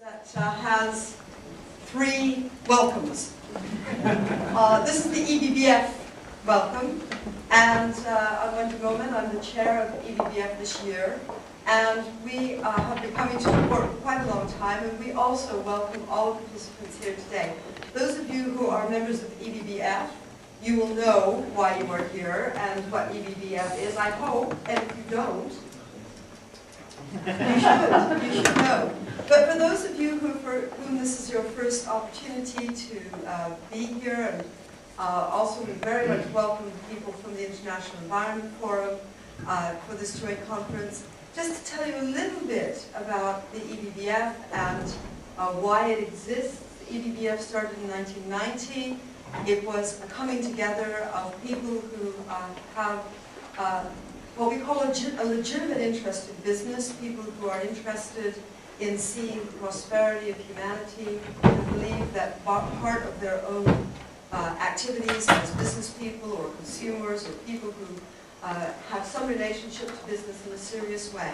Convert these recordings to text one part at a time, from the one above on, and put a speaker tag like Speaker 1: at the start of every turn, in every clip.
Speaker 1: that has 3 welcomes. This is the EBBF welcome, and I'm Wendy Goldman. I'm the chair of EBBF this year, and we have been coming to the court for quite a long time, and we also welcome all participants here today. Those of you who are members of EBBF, you will know why you are here and what EBBF is, I hope, and if you don't, you should know. But for those of you for whom this is your first opportunity to be here, and also we very much welcome people from the International Environment Forum for this joint conference, just to tell you a little bit about the EBBF and why it exists. The EBBF started in 1990. It was a coming together of people who have what we call a legitimate interest in business, people who are interested in seeing the prosperity of humanity, and believe that part of their own activities as business people or consumers or people who have some relationship to business in a serious way,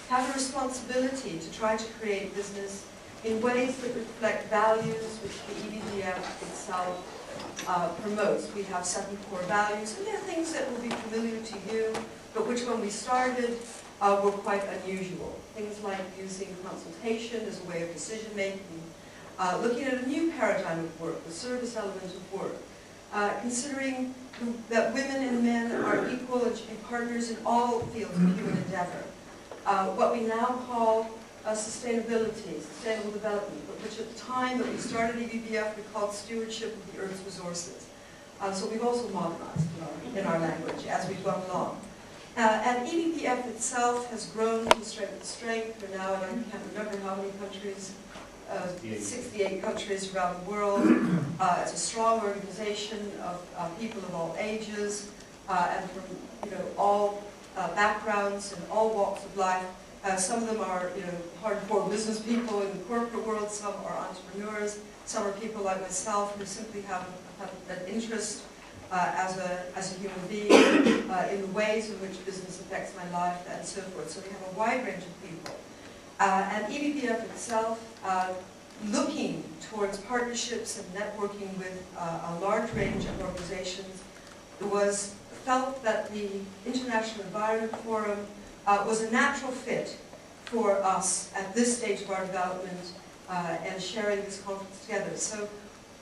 Speaker 1: have a responsibility to try to create business in ways that reflect values which the EBBF itself promotes. We have 7 core values, and they're things that will be familiar to you, but which when we started were quite unusual. Things like using consultation as a way of decision making, looking at a new paradigm of work, the service element of work, considering that women and men are equal and should be partners in all fields of human endeavor. What we now call sustainability, sustainable development, but which at the time that we started EBBF we called stewardship of the Earth's resources. So we've also modernized in our language as we've gone along. And EBBF itself has grown from strength to strength. We're now in, I can't remember how many countries, 68 countries around the world. It's a strong organization of people of all ages and from all backgrounds and all walks of life. Some of them are hardcore business people in the corporate world, some are entrepreneurs, some are people like myself who simply have an interest as a human being in the ways in which business affects my life and so forth. So we have a wide range of people. And EBBF itself, looking towards partnerships and networking with a large range of organizations, felt that the International Environment Forum was a natural fit for us at this stage of our development and sharing this conference together. So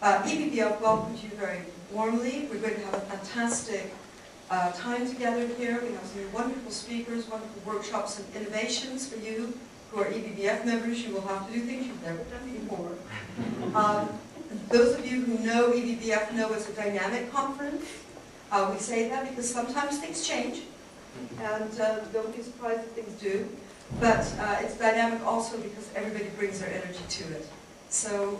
Speaker 1: EBBF welcomes you very warmly. We're going to have a fantastic time together here. We have some wonderful speakers, wonderful workshops and innovations for you who are EBBF members. You will have to do things you've never done before. Those of you who know EBBF know it's a dynamic conference. We say that because sometimes things change, and don't be surprised if things do. But it's dynamic also because everybody brings their energy to it. So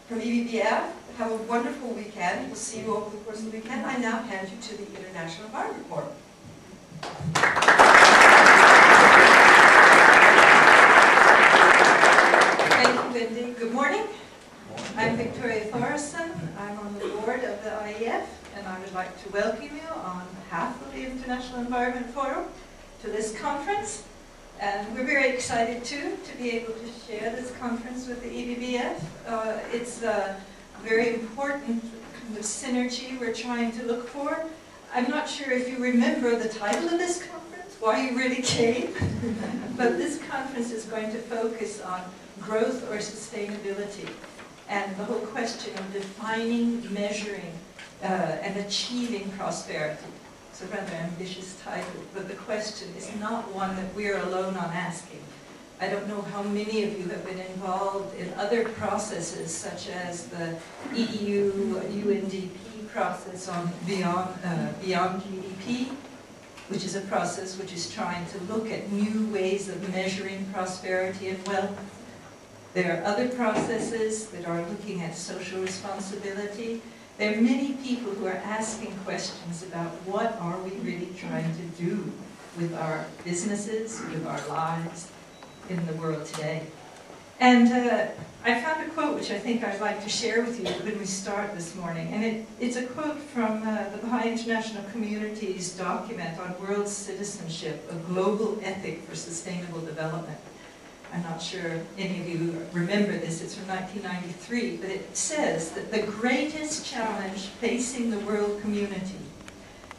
Speaker 1: from EBBF, have a wonderful weekend. We'll see you over the course of the weekend. I now hand you to the International Environment Forum. Thank you, Wendy. Good morning. I'm Victoria Thorson. I'm on the board of the IEF, and I would like to welcome you on behalf of the International Environment Forum to this conference. And we're very excited too to be able to share this conference with the EBBF. It's a very important kind of synergy we're trying to look for. I'm not sure if you remember the title of this conference, why you really came, but this conference is going to focus on growth or sustainability and the whole question of defining, measuring, and achieving prosperity. It's a rather ambitious title, but the question is not one that we're alone on asking. I don't know how many of you have been involved in other processes, such as the EU UNDP process on beyond GDP, which is a process which is trying to look at new ways of measuring prosperity and wealth. There are other processes that are looking at social responsibility. There are many people who are asking questions about what are we really trying to do with our businesses, with our lives in the world today. And I found a quote which I think I'd like to share with you when we start this morning. And it's a quote from the Baha'i International Community's document on world citizenship, a global ethic for sustainable development.
Speaker 2: I'm not sure any of you remember this, it's from 1993, but it says that the greatest challenge facing the world community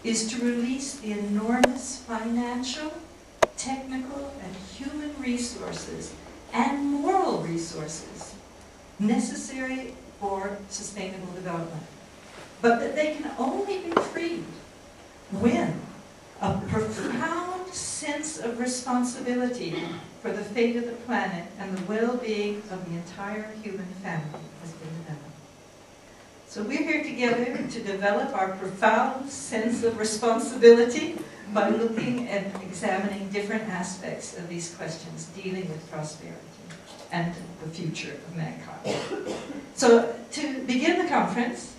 Speaker 2: is to release the enormous financial, technical, and human resources and moral resources necessary for sustainable development. But that they can only be freed when a profound sense of responsibility for the fate of the planet and the well-being of the entire human family has been developed. So we're here together to develop our profound sense of responsibility by looking and examining different aspects of these questions dealing with prosperity and the future of mankind. So to begin the conference,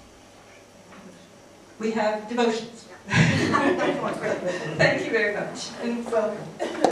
Speaker 2: we have devotions. Thank you very much, and welcome.